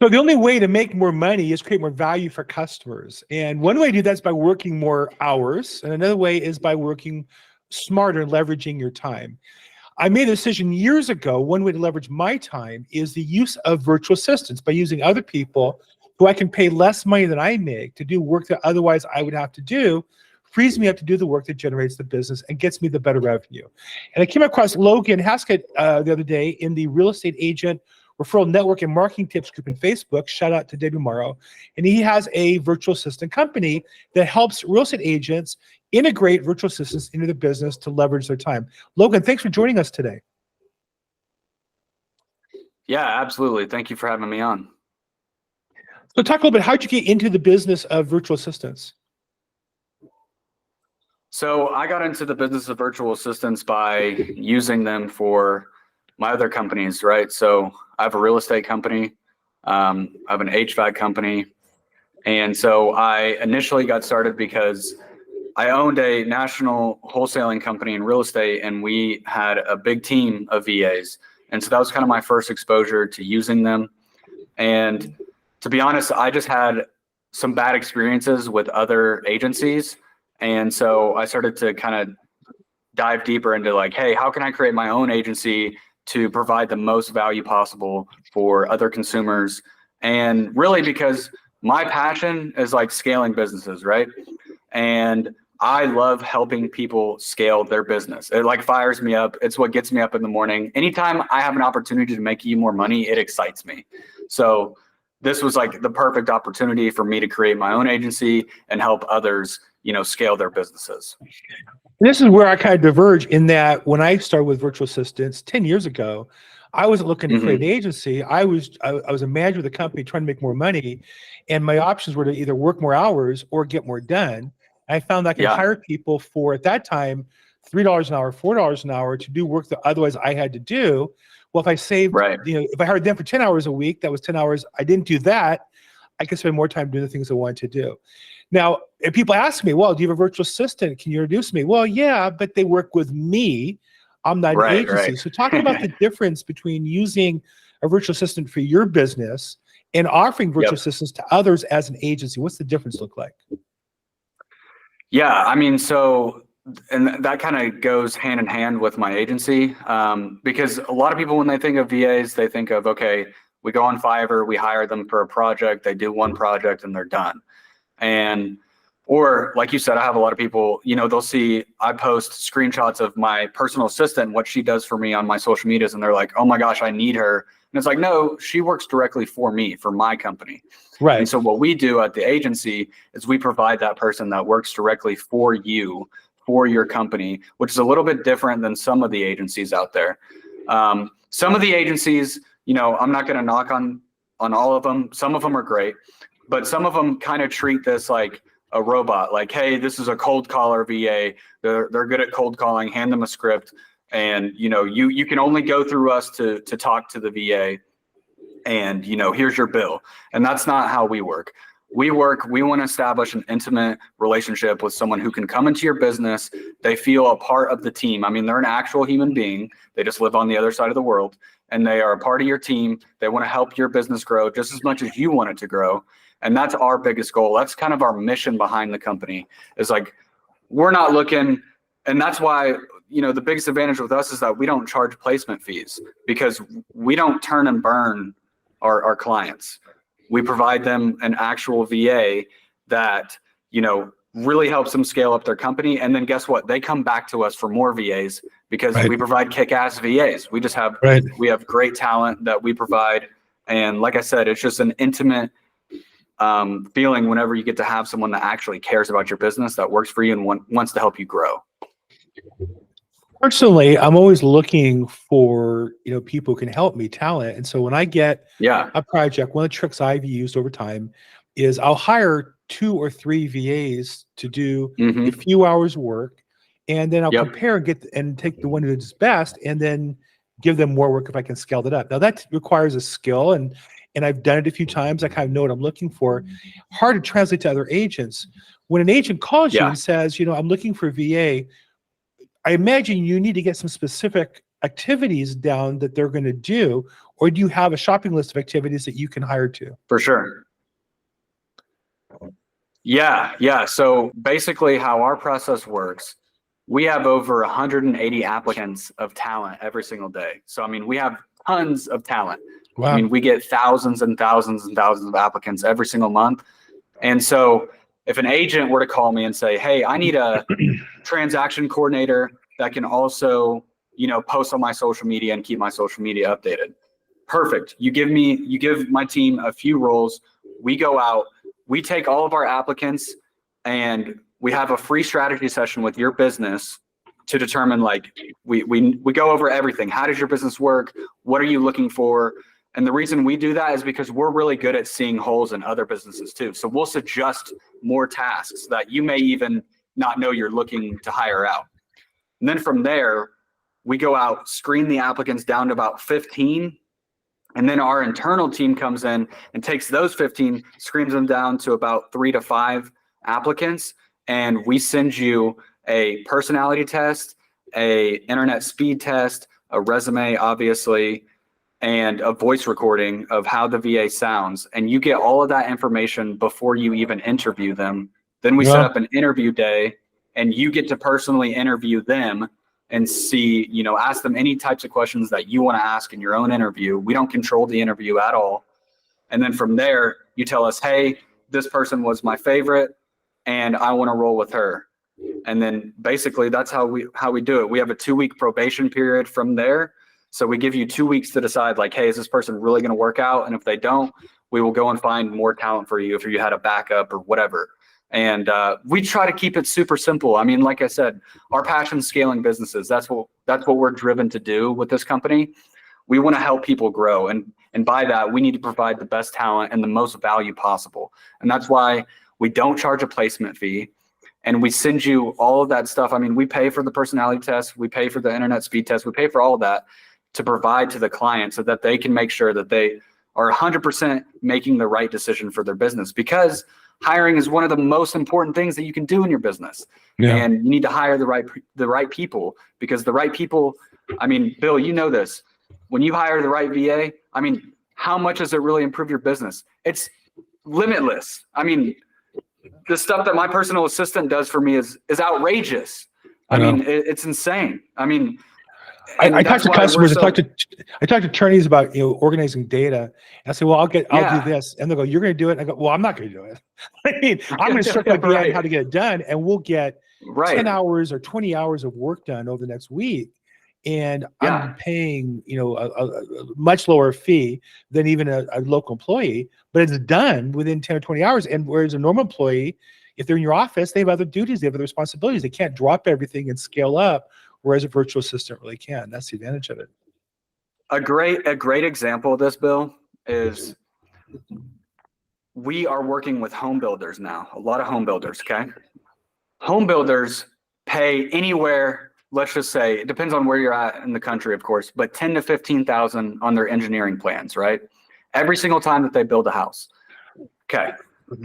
So the only way to make more money is create more value for customers. And one way to do that is by working more hours. And another way is by working smarter and leveraging your time. I made a decision years ago. One way to leverage my time is the use of virtual assistants by using other people who I can pay less money than I make to do work that otherwise I would have to do, frees me up to do the work that generates the business and gets me the better revenue. And I came across Logan Haskett the other day in the Real Estate Agent Referral Network and Marketing Tips group in Facebook. Shout out to David Morrow. And he has a virtual assistant company that helps real estate agents integrate virtual assistants into the business to leverage their time. Logan, thanks for joining us today. Yeah, absolutely. Thank you for having me on. So talk a little bit, how'd you get into the business of virtual assistants? So I got into the business of virtual assistants by using them for my other companies, right? So I have a real estate company, I have an HVAC company. And so I initially got started because I owned a national wholesaling company in real estate, and we had a big team of VAs. And so that was kind of my first exposure to using them. And to be honest, I just had some bad experiences with other agencies. And so I started to kind of dive deeper into like, hey, how can I create my own agency to provide the most value possible for other consumers? And really because my passion is like scaling businesses, right? And I love helping people scale their business. It like fires me up. It's what gets me up in the morning. Anytime I have an opportunity to make you more money, it excites me. So this was like the perfect opportunity for me to create my own agency and help others, you know, scale their businesses. This is where I kind of diverge in that when I started with virtual assistants 10 years ago, I wasn't looking to create an agency. I was a manager of the company trying to make more money, and my options were to either work more hours or get more done. I found I could hire people for, at that time, $3 an hour, $4 an hour to do work that otherwise I had to do. Well, if I saved, you know, if I hired them for 10 hours a week, that was 10 hours. I didn't do that. I could spend more time doing the things I wanted to do. Now, if people ask me, well, do you have a virtual assistant? Can you introduce me? Well, yeah, but they work with me. I'm not an agency. So talk about the difference between using a virtual assistant for your business and offering virtual assistants to others as an agency. What's the difference look like? Yeah, I mean, so, and that kind of goes hand in hand with my agency, because a lot of people, when they think of VAs, they think of, okay, we go on Fiverr, we hire them for a project, they do one project and they're done. And, or like you said, I have a lot of people, you know, they'll see, I post screenshots of my personal assistant, what she does for me on my social medias, and they're like, oh my gosh, I need her. And it's like, no, she works directly for me, for my company. Right. And so what we do at the agency is we provide that person that works directly for you, for your company, which is a little bit different than some of the agencies out there. Some of the agencies, you know, I'm not going to knock on all of them. Some of them are great, but some of them kind of treat this like a robot, like, hey, this is a cold caller VA. They're good at cold calling, hand them a script. And, you know, you can only go through us to talk to the VA, and, you know, here's your bill. And that's not how we work. We want to establish an intimate relationship with someone who can come into your business. They feel a part of the team. I mean, they're an actual human being. They just live on the other side of the world, and they are a part of your team. They want to help your business grow just as much as you want it to grow. And that's our biggest goal. That's kind of our mission behind the company, is like, we're not looking, and that's why, you know, the biggest advantage with us is that we don't charge placement fees, because we don't turn and burn our clients. We provide them an actual VA that, you know, really helps them scale up their company. And then guess what? They come back to us for more VAs because we provide kick-ass VAs. We just have, we have great talent that we provide. And like I said, it's just an intimate feeling whenever you get to have someone that actually cares about your business, that works for you and wants to help you grow. Personally, I'm always looking for, you know, people who can help me, talent. And so when I get a project, one of the tricks I've used over time is I'll hire 2 or 3 VAs to do a few hours work, and then I'll compare and and take the one who's best, and then give them more work if I can scale it up. Now that requires a skill, and I've done it a few times. I kind of know what I'm looking for. Hard to translate to other agents. When an agent calls you and says, you know, I'm looking for a VA, I imagine you need to get some specific activities down that they're going to do, or do you have a shopping list of activities that you can hire to? For sure. Yeah. So basically how our process works, we have over 180 applicants of talent every single day. So, I mean, we have tons of talent. Wow. I mean, we get thousands and thousands and thousands of applicants every single month. And so if an agent were to call me and say, hey, I need a transaction coordinator that can also, post on my social media and keep my social media updated. Perfect. You give my team a few roles. We go out, we take all of our applicants, and we have a free strategy session with your business to determine, like, we go over everything. How does your business work? What are you looking for? And the reason we do that is because we're really good at seeing holes in other businesses too. So we'll suggest more tasks that you may even not know you're looking to hire out. And then from there, we go out, screen the applicants down to about 15. And then our internal team comes in and takes those 15, screens them down to about 3 to 5 applicants. And we send you a personality test, a internet speed test, a resume, obviously, and a voice recording of how the VA sounds. And you get all of that information before you even interview them. Then we set up an interview day, and you get to personally interview them and see, ask them any types of questions that you want to ask in your own interview. We don't control the interview at all. And then from there, you tell us, hey, this person was my favorite and I want to roll with her. And then basically that's how we do it. We have a 2-week probation period from there. So we give you 2 weeks to decide, like, hey, is this person really going to work out? And if they don't, we will go and find more talent for you if you had a backup or whatever. And we try to keep it super simple. I mean, like I said, our passion is scaling businesses. That's what we're driven to do with this company. We want to help people grow. And by that, we need to provide the best talent and the most value possible. And that's why we don't charge a placement fee. And we send you all of that stuff. I mean, we pay for the personality test. We pay for the internet speed test. We pay for all of that to provide to the client so that they can make sure that they are 100% making the right decision for their business, because hiring is one of the most important things that you can do in your business. Yeah. And you need to hire the right people, because the right people, I mean, Bill, you know this, when you hire the right VA, I mean, how much does it really improve your business? It's limitless. I mean, the stuff that my personal assistant does for me is outrageous. I mean, it's insane. I mean, I talk to customers. I talk to attorneys about organizing data. And I say, well, I'll do this, and they'll go, "You're going to do it." And I go, "Well, I'm not going to do it. I mean, I'm going to instruct my VA on how to get it done, and we'll get 10 hours or 20 hours of work done over the next week." And I'm paying a much lower fee than even a local employee, but it's done within 10 or 20 hours. And whereas a normal employee, if they're in your office, they have other duties, they have other responsibilities. They can't drop everything and scale up, whereas a virtual assistant really can. That's the advantage of it. A great example of this, Bill, is we are working with home builders now. A lot of home builders, okay? Home builders pay anywhere, let's just say, it depends on where you're at in the country, of course, but $10,000 to $15,000 on their engineering plans, right? Every single time that they build a house. Okay.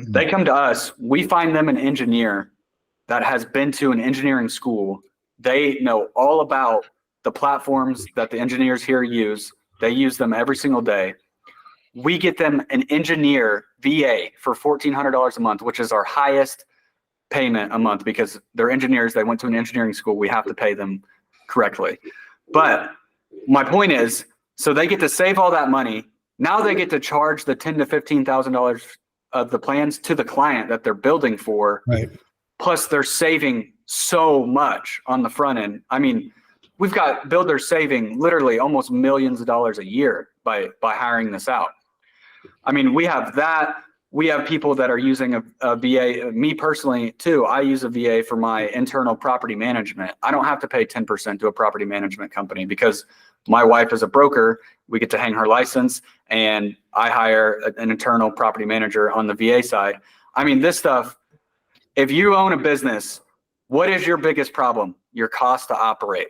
They come to us, we find them an engineer that has been to an engineering school. They know all about the platforms that the engineers here use. They use them every single day. We get them an engineer VA for $1,400 a month, which is our highest payment a month, because they're engineers. They went to an engineering school. We have to pay them correctly. But my point is, so they get to save all that money. Now they get to charge the $10,000 to $15,000 of the plans to the client that they're building for. Right. Plus they're saving so much on the front end. I mean, we've got builders saving literally almost millions of dollars a year by hiring this out. I mean, we have that. We have people that are using a VA. Me personally, too, I use a VA for my internal property management. I don't have to pay 10% to a property management company because my wife is a broker. We get to hang her license, and I hire an internal property manager on the VA side. I mean, this stuff, if you own a business, what is your biggest problem? Your cost to operate.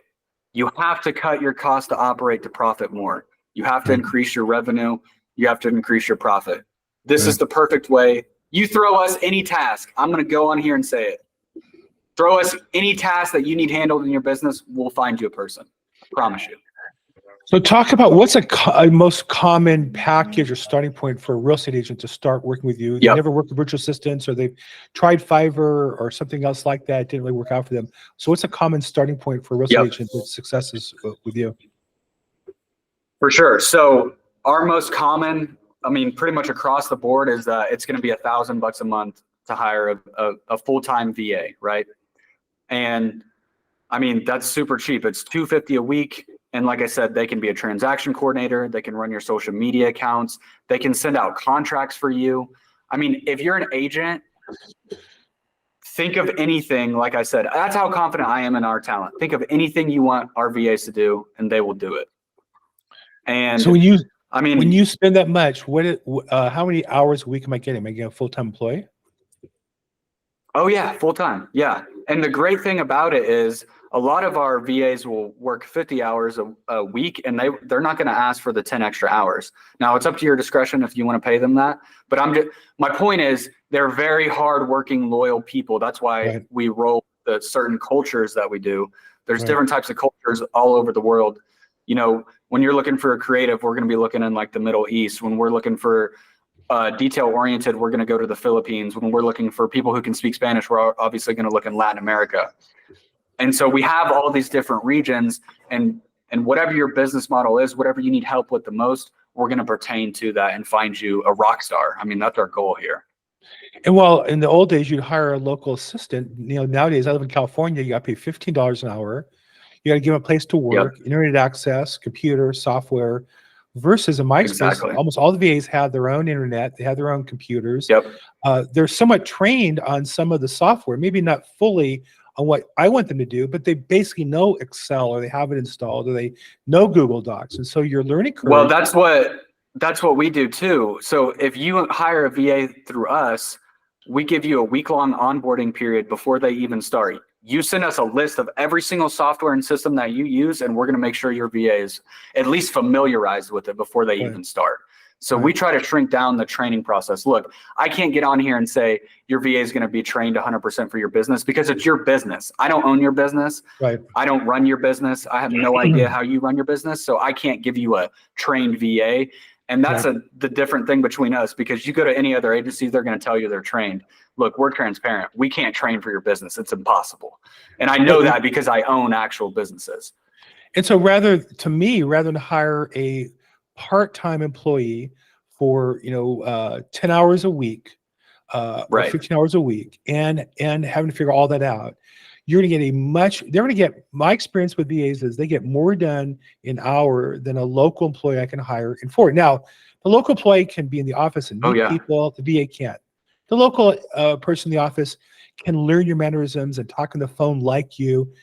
You have to cut your cost to operate to profit more. You have to increase your revenue. You have to increase your profit. This is the perfect way. You throw us any task. I'm going to go on here and say it. Throw us any task that you need handled in your business. We'll find you a person. I promise you. So talk about what's a most common package or starting point for a real estate agent to start working with you. They never worked with virtual assistants, or they've tried Fiverr or something else like that. It didn't really work out for them. So what's a common starting point for a real estate agent with successes with you? For sure. So our most common, I mean, pretty much across the board is it's going to be $1,000 a month to hire a full-time VA, right? And I mean, that's super cheap. It's $250 a week. And like I said, they can be a transaction coordinator. They can run your social media accounts. They can send out contracts for you. I mean, if you're an agent, think of anything. Like I said, that's how confident I am in our talent. Think of anything you want our VAs to do, and they will do it. And so when you spend that much, how many hours a week am I getting? Am I getting a full-time employee? Oh yeah, full-time. Yeah. And the great thing about it is a lot of our VAs will work 50 hours a week, and they're not going to ask for the 10 extra hours. Now it's up to your discretion if you want to pay them that. But my point is they're very hardworking, loyal people. That's why we roll the certain cultures that we do. There's different types of cultures all over the world. You know, when you're looking for a creative, we're going to be looking in like the Middle East. When we're looking for detail oriented, we're going to go to the Philippines. When we're looking for people who can speak Spanish, we're obviously going to look in Latin America. And so we have all these different regions, and whatever your business model is, whatever you need help with the most, we're going to pertain to that and find you a rock star. I mean, that's our goal here. And while in the old days, you'd hire a local assistant, you know, nowadays I live in California, you got to pay $15 an hour. You got to give them a place to work, internet access, computer, software, versus in my experience, almost all the VAs have their own internet. They have their own computers. They're somewhat trained on some of the software, maybe not fully on what I want them to do, but they basically know Excel, or they have it installed, or they know Google Docs. And so your learning curve. Well, that's what we do too. So if you hire a VA through us, we give you a week-long onboarding period before they even start. You send us a list of every single software and system that you use, and we're going to make sure your VA is at least familiarized with it before they even start. So we try to shrink down the training process. Look, I can't get on here and say your VA is going to be trained 100% for your business, because it's your business. I don't own your business. I don't run your business. I have no idea how you run your business. So I can't give you a trained VA. And that's the different thing between us, because you go to any other agency, they're going to tell you they're trained. Look, we're transparent. We can't train for your business. It's impossible. And I know that because I own actual businesses. And so rather than hire a part-time employee for 10 hours a week, or 15 hours a week, and having to figure all that out, you're going to get my experience with VAs is they get more done in an hour than a local employee I can hire in 4. Now, the local employee can be in the office and meet people. The VA can't. The local person in the office can learn your mannerisms and talk on the phone like you.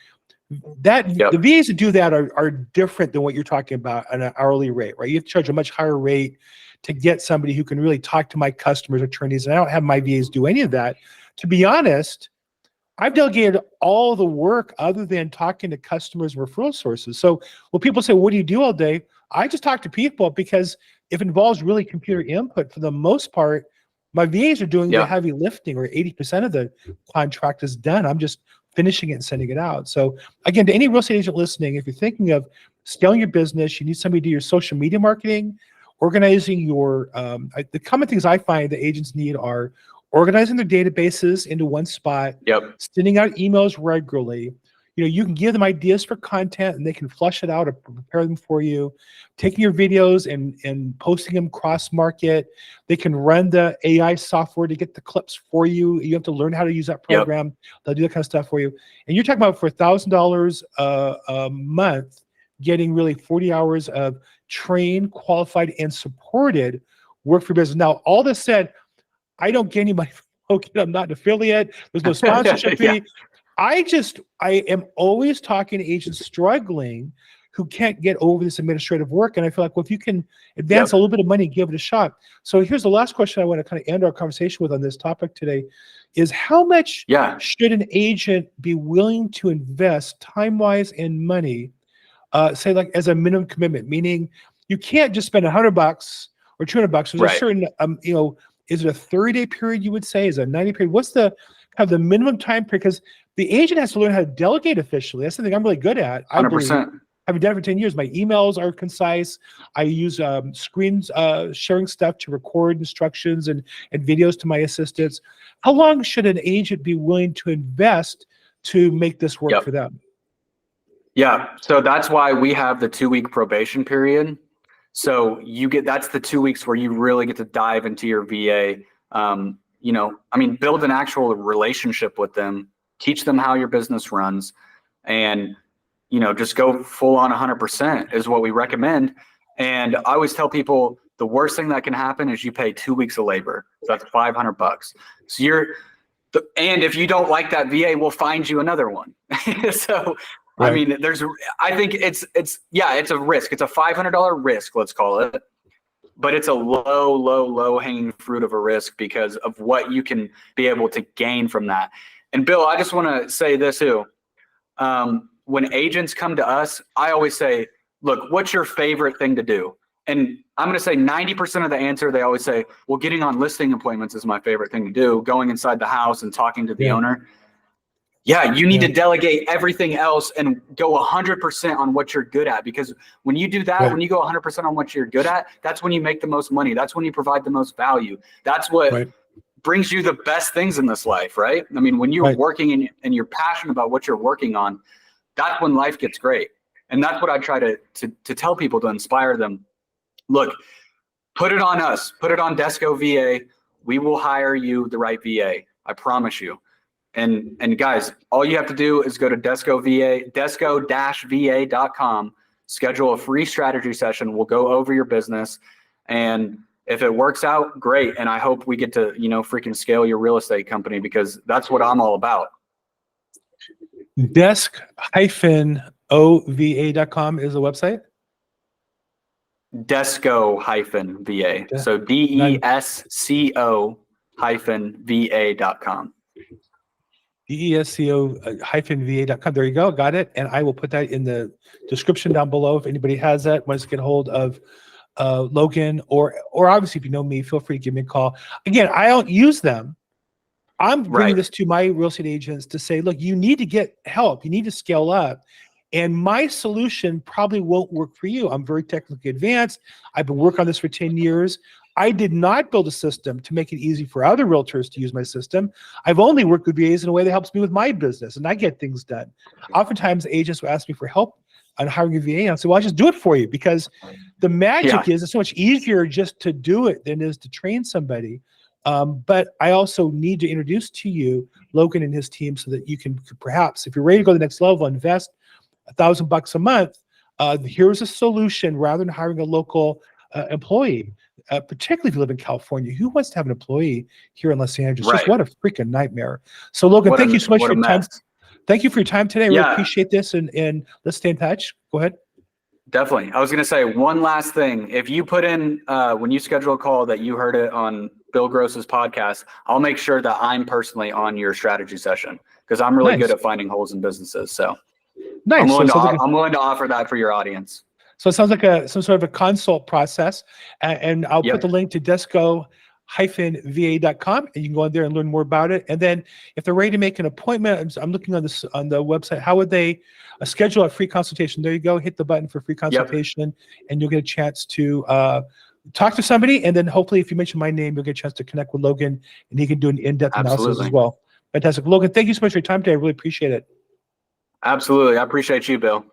The VAs that do that are different than what you're talking about on an hourly rate, right? You have to charge a much higher rate to get somebody who can really talk to my customers, attorneys, and I don't have my VAs do any of that. To be honest, I've delegated all the work other than talking to customers and referral sources. So when people say, what do you do all day? I just talk to people, because if it involves really computer input, for the most part, my VAs are doing the heavy lifting, or 80% of the contract is done. I'm just finishing it and sending it out. So again, to any real estate agent listening, if you're thinking of scaling your business, you need somebody to do your social media marketing, organizing your, the common things I find the agents need are organizing their databases into one spot, sending out emails regularly. You can give them ideas for content and they can flush it out or prepare them for you. Taking your videos and posting them cross-market. They can run the AI software to get the clips for you. You have to learn how to use that program. They'll do that kind of stuff for you. And you're talking about for $1,000 a month, getting really 40 hours of trained, qualified, and supported work for business. Now, all this said, I don't get any money from Logan. I'm not an affiliate. There's no sponsorship fee. I am always talking to agents struggling who can't get over this administrative work. And I feel like, well, if you can advance a little bit of money, give it a shot. So here's the last question I want to kind of end our conversation with on this topic today is how much should an agent be willing to invest time-wise and money, say like as a minimum commitment, meaning you can't just spend $100 or $200. There's a certain, is it a 30-day period you would say? Is it a 90 period? What's the kind of the minimum time period? Because the agent has to learn how to delegate efficiently. That's something I'm really good at. 100%. I've done it for 10 years. My emails are concise. I use screens sharing stuff to record instructions and videos to my assistants. How long should an agent be willing to invest to make this work for them? Yeah, so that's why we have the 2-week probation period. So that's the 2 weeks where you really get to dive into your VA. You know, I mean, build an actual relationship with them, teach them how your business runs, and, you know, just go full on 100% is what we recommend. And I always tell people the worst thing that can happen is you pay 2 weeks of labor. So that's $500. So and if you don't like that VA, we'll find you another one. So, right. I mean, I think it's a risk. It's a $500 risk, let's call it. But it's a low hanging fruit of a risk because of what you can be able to gain from that. And Bill, I just want to say this too. When agents come to us, I always say, look, what's your favorite thing to do? And I'm going to say 90% of the answer, they always say, well, getting on listing appointments is my favorite thing to do. Going inside the house and talking to the owner. Yeah, you need to delegate everything else and go 100% on what you're good at. Because when you do that, when you go 100% on what you're good at, that's when you make the most money. That's when you provide the most value. That's what brings you the best things in this life, right? I mean, when you're working and you're passionate about what you're working on, that's when life gets great. And that's what I try to tell people, to inspire them. Look, put it on us. Put it on Desco VA. We will hire you the right VA. I promise you. And guys, all you have to do is go to desco-va.com, schedule a free strategy session. We'll go over your business. And if it works out, great. And I hope we get to, you know, freaking scale your real estate company, because that's what I'm all about. Desk-ova.com is the website? Desco-va. So DESCO-va.com. DESCO-va.com. There you go. Got it. And I will put that in the description down below. If anybody has that, wants to get a hold of Logan, or obviously if you know me, feel free to give me a call. Again, I don't use them. I'm bringing this to my real estate agents to say, look, you need to get help. You need to scale up. And my solution probably won't work for you. I'm very technically advanced. I've been working on this for 10 years. I did not build a system to make it easy for other realtors to use my system. I've only worked with VAs in a way that helps me with my business, and I get things done. Oftentimes, agents will ask me for help on hiring a VA, and I'll say, well, I'll just do it for you, because the magic is it's so much easier just to do it than it is to train somebody. But I also need to introduce to you Logan and his team so that you can perhaps, if you're ready to go to the next level, invest $1,000 a month. Here's a solution rather than hiring a local employee. Particularly if you live in California, who wants to have an employee here in Los Angeles? Just what a freaking nightmare. So Logan, thank you so much for your time. Thank you for your time today. I really appreciate this, and let's stay in touch. Go ahead. Definitely. I was going to say one last thing. If you put in, when you schedule a call, that you heard it on Bill Gross's podcast, I'll make sure that I'm personally on your strategy session, because I'm really good at finding holes in busineses. So I'm willing to offer that for your audience. So it sounds like some sort of a consult process, and I'll put the link to desco-va.com, and you can go in there and learn more about it. And then if they're ready to make an appointment, I'm looking on the website, how would they schedule a free consultation? There you go. Hit the button for free consultation, and you'll get a chance to talk to somebody. And then hopefully, if you mention my name, you'll get a chance to connect with Logan, and he can do an in-depth analysis as well. Fantastic. Logan, thank you so much for your time today. I really appreciate it. Absolutely. I appreciate you, Bill.